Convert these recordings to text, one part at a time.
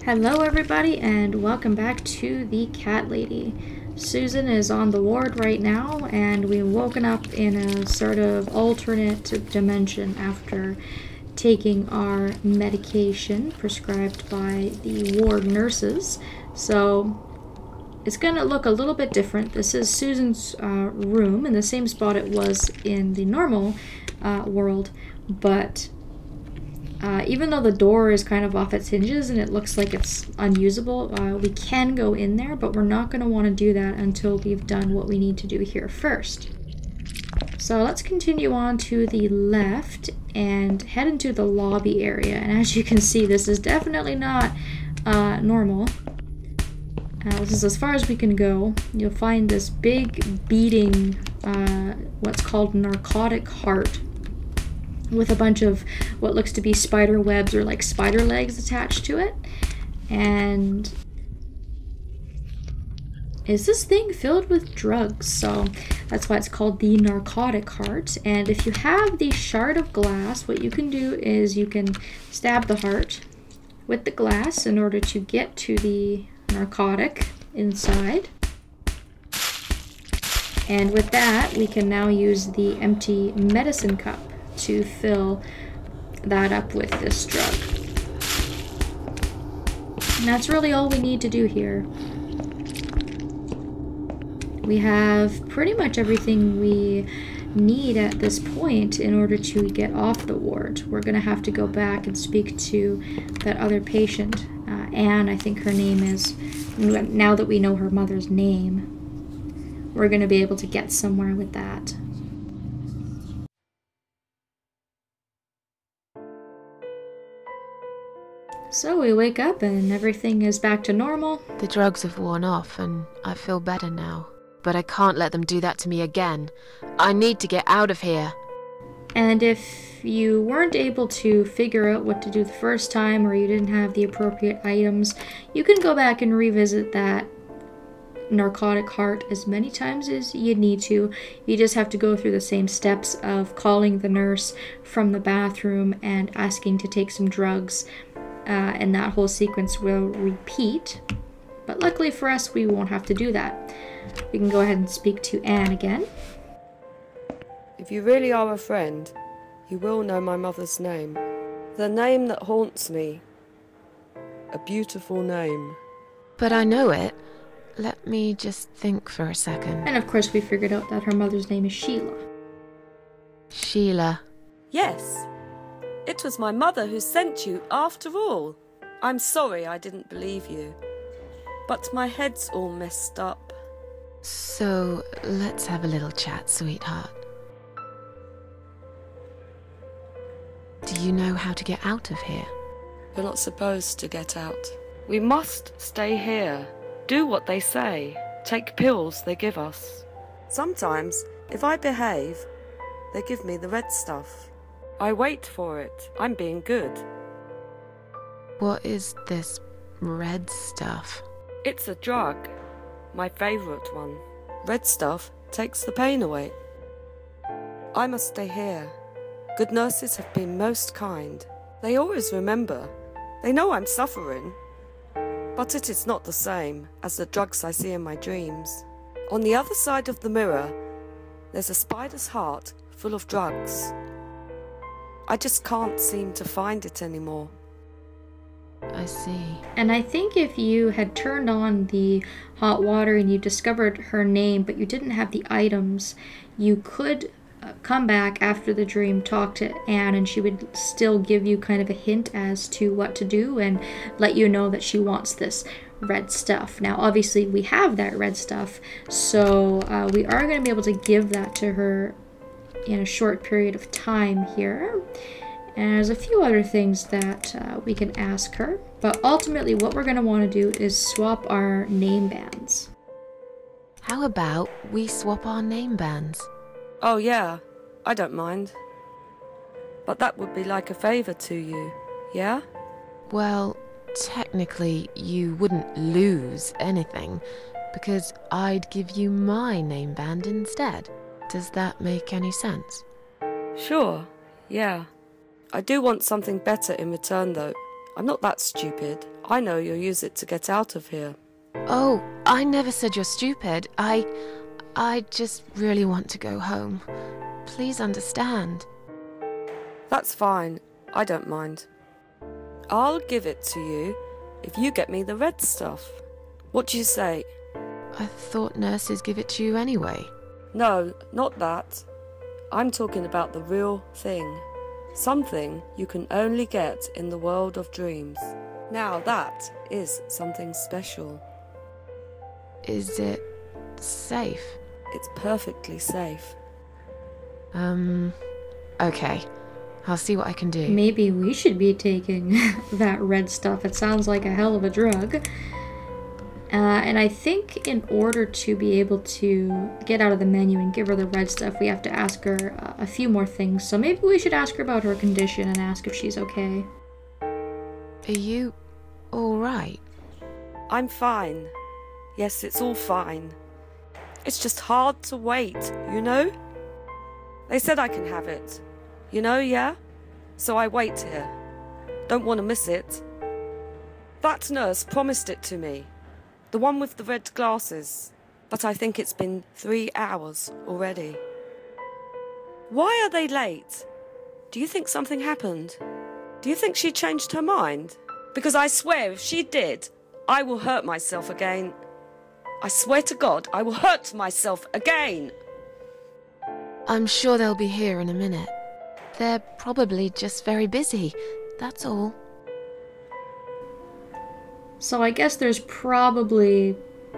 Hello everybody and welcome back to the Cat Lady. Susan is on the ward right now and we've woken up in a sort of alternate dimension after taking our medication prescribed by the ward nurses. So it's going to look a little bit different. This is Susan's room in the same spot it was in the normal world, but even though the door is kind of off its hinges and it looks like it's unusable, we can go in there, but we're not going to want to do that until we've done what we need to do here first. So let's continue on to the left and head into the lobby area. And as you can see, this is definitely not normal. This is as far as we can go. You'll find this big beating, what's called narcotic heart, with a bunch of what looks to be spider webs or like spider legs attached to it. And is this thing filled with drugs? So that's why it's called the narcotic heart. And if you have the shard of glass, what you can do is you can stab the heart with the glass in order to get to the narcotic inside. And with that, we can now use the empty medicine cup to fill that up with this drug. And that's really all we need to do here. We have pretty much everything we need at this point in order to get off the ward. We're gonna have to go back and speak to that other patient, Anne, I think her name is. Now that we know her mother's name, we're gonna be able to get somewhere with that. So we wake up and everything is back to normal. The drugs have worn off and I feel better now. But I can't let them do that to me again. I need to get out of here. And if you weren't able to figure out what to do the first time, or you didn't have the appropriate items, you can go back and revisit that narcotic heart as many times as you need to. You just have to go through the same steps of calling the nurse from the bathroom and asking to take some drugs. And that whole sequence will repeat. But luckily for us, we won't have to do that. We can go ahead and speak to Anne again. If you really are a friend, you will know my mother's name. The name that haunts me. A beautiful name. But I know it. Let me just think for a second. And of course we figured out that her mother's name is Sheila. Sheila. Yes. It was my mother who sent you after all. I'm sorry I didn't believe you. But my head's all messed up. So, let's have a little chat, sweetheart. Do you know how to get out of here? We're not supposed to get out. We must stay here. Do what they say. Take pills they give us. Sometimes, if I behave, they give me the red stuff. I wait for it. I'm being good. What is this red stuff? It's a drug. My favourite one. Red stuff takes the pain away. I must stay here. Good nurses have been most kind. They always remember. They know I'm suffering. But it is not the same as the drugs I see in my dreams. On the other side of the mirror, there's a spider's heart full of drugs. I just can't seem to find it anymore. I see. And I think if you had turned on the hot water and you discovered her name, but you didn't have the items, you could come back after the dream, talk to Anne, and she would still give you kind of a hint as to what to do and let you know that she wants this red stuff. Now, obviously, we have that red stuff, so we are going to be able to give that to her in a short period of time here. And there's a few other things that we can ask her. But ultimately, what we're going to want to do is swap our name bands. How about we swap our name bands? Oh yeah, I don't mind. But that would be like a favour to you, yeah? Well, technically, you wouldn't lose anything, because I'd give you my name band instead. Does that make any sense? Sure, yeah. I do want something better in return though. I'm not that stupid. I know you'll use it to get out of here. Oh, I never said you're stupid. I just really want to go home. Please understand. That's fine. I don't mind. I'll give it to you if you get me the red stuff. What do you say? I thought nurses give it to you anyway. No, not that. I'm talking about the real thing. Something you can only get in the world of dreams. Now that is something special. Is it safe? It's perfectly safe. Okay. I'll see what I can do. Maybe we should be taking that red stuff. It sounds like a hell of a drug. And I think in order to be able to get out of the menu and give her the red stuff, we have to ask her a few more things. So maybe we should ask her about her condition and ask if she's okay. Are you alright? I'm fine. Yes, it's all fine. It's just hard to wait, you know? They said I can have it. You know, yeah? So I wait here. Don't want to miss it. That nurse promised it to me. The one with the red glasses. But I think it's been 3 hours already. Why are they late? Do you think something happened? Do you think she changed her mind? Because I swear if she did, I will hurt myself again. I swear to God, I will hurt myself again. I'm sure they'll be here in a minute. They're probably just very busy, that's all. So I guess there's probably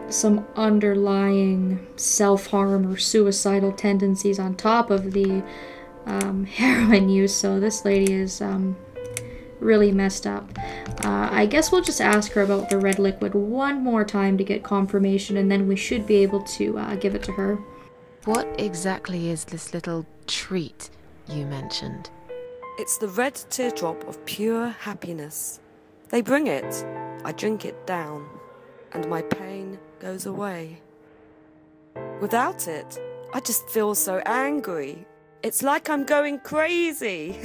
some underlying self-harm or suicidal tendencies on top of the heroin use, so this lady is really messed up. I guess we'll just ask her about the red liquid one more time to get confirmation, and then we should be able to give it to her. What exactly is this little treat you mentioned? It's the red teardrop of pure happiness. They bring it, I drink it down, and my pain goes away. Without it, I just feel so angry. It's like I'm going crazy.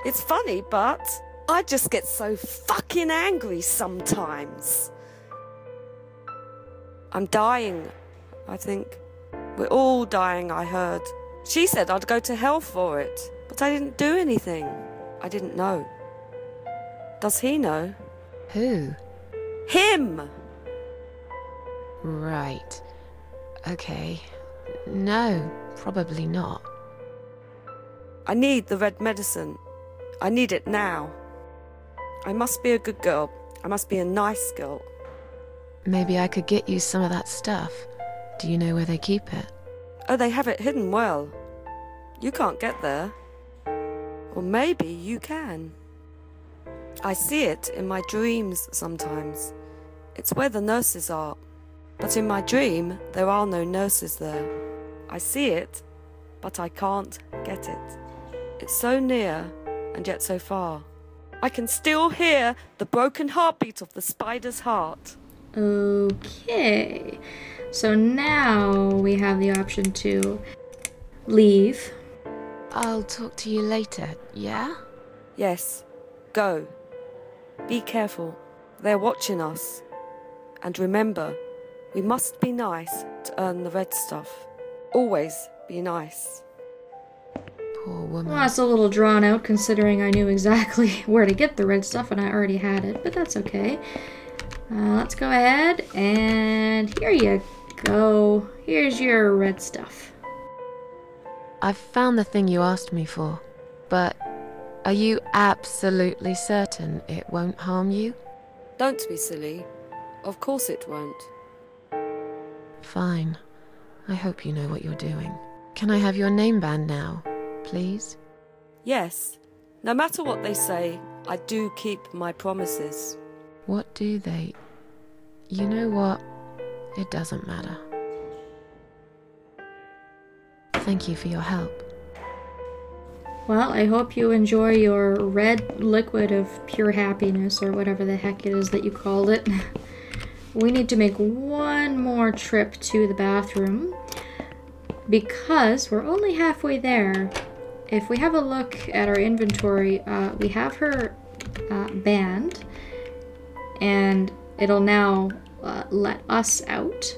It's funny, but I just get so fucking angry sometimes. I'm dying, I think. We're all dying, I heard. She said I'd go to hell for it, but I didn't do anything. I didn't know. Does he know? Who? Him! Right. Okay. No, probably not. I need the red medicine. I need it now. I must be a good girl. I must be a nice girl. Maybe I could get you some of that stuff. Do you know where they keep it? Oh, they have it hidden well. You can't get there. Or maybe you can. I see it in my dreams sometimes. It's where the nurses are. But in my dream, there are no nurses there. I see it, but I can't get it. It's so near, and yet so far. I can still hear the broken heartbeat of the spider's heart. Okay. So now we have the option to leave. I'll talk to you later, yeah? Yes, go. Be careful. They're watching us. And remember, we must be nice to earn the red stuff. Always be nice. Poor woman. Well, that's a little drawn out considering I knew exactly where to get the red stuff and I already had it, but that's okay. Let's go ahead and here you go. Here's your red stuff. I've found the thing you asked me for, but are you absolutely certain it won't harm you? Don't be silly. Of course it won't. Fine. I hope you know what you're doing. Can I have your name band now, please? Yes. No matter what they say, I do keep my promises. What do they... You know what? It doesn't matter. Thank you for your help. Well, I hope you enjoy your red liquid of pure happiness, or whatever the heck it is that you called it. We need to make one more trip to the bathroom, because we're only halfway there. If we have a look at our inventory, we have her band, and it'll now let us out.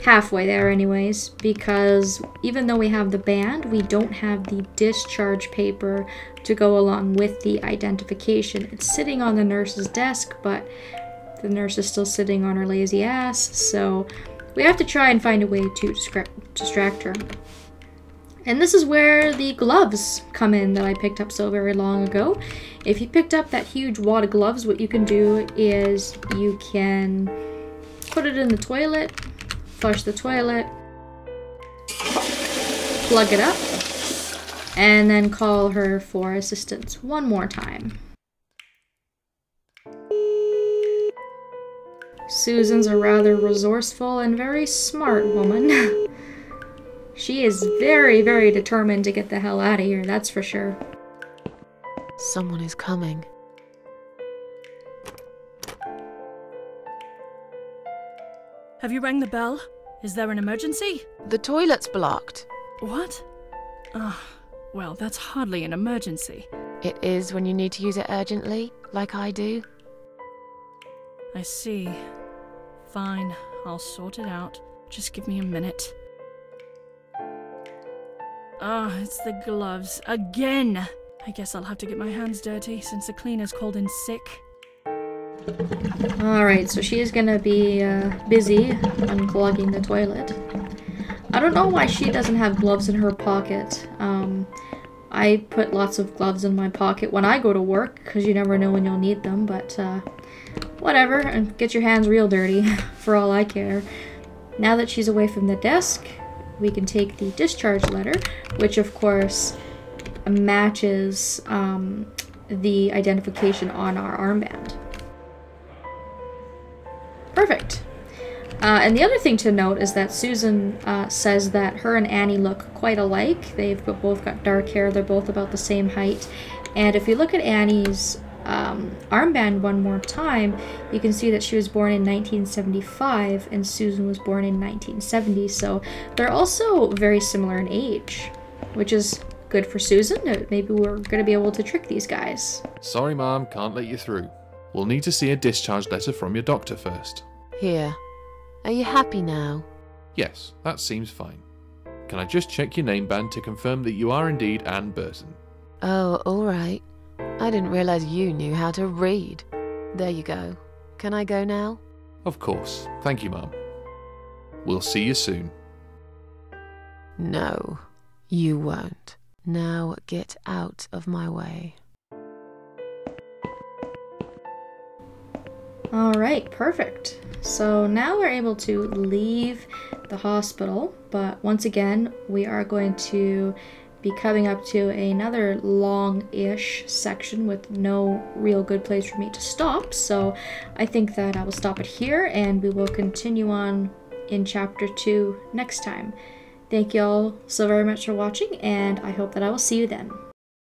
Halfway there anyways, because even though we have the band, we don't have the discharge paper to go along with the identification. It's sitting on the nurse's desk, but the nurse is still sitting on her lazy ass, so we have to try and find a way to distract her. And this is where the gloves come in that I picked up so very long ago. If you picked up that huge wad of gloves, what you can do is you can put it in the toilet, flush the toilet, plug it up, and then call her for assistance one more time. Susan's a rather resourceful and very smart woman. She is very, very determined to get the hell out of here, that's for sure. Someone is coming. Have you rang the bell? Is there an emergency? The toilet's blocked. What? Well, that's hardly an emergency. It is when you need to use it urgently, like I do. I see. Fine, I'll sort it out. Just give me a minute. It's the gloves. Again! I guess I'll have to get my hands dirty since the cleaner's called in sick. Alright, so she is gonna be busy unclogging the toilet. I don't know why she doesn't have gloves in her pocket. I put lots of gloves in my pocket when I go to work, because you never know when you'll need them, but whatever, and get your hands real dirty, for all I care. Now that she's away from the desk, we can take the discharge letter, which of course matches the identification on our armband. Perfect. And the other thing to note is that Susan says that her and Annie look quite alike. They've both got dark hair, they're both about the same height. And if you look at Annie's armband one more time, you can see that she was born in 1975 and Susan was born in 1970. So they're also very similar in age, which is good for Susan. Maybe we're going to be able to trick these guys. Sorry, Mom, can't let you through. We'll need to see a discharge letter from your doctor first. Here. Are you happy now? Yes, that seems fine. Can I just check your name band to confirm that you are indeed Anne Burton? Oh, all right. I didn't realize you knew how to read. There you go. Can I go now? Of course. Thank you, Mum. We'll see you soon. No, you won't. Now get out of my way. Alright, perfect. So now we're able to leave the hospital, but once again, we are going to be coming up to another long-ish section with no real good place for me to stop, so I think that I will stop it here and we will continue on in chapter 2 next time. Thank you all so very much for watching, and I hope that I will see you then.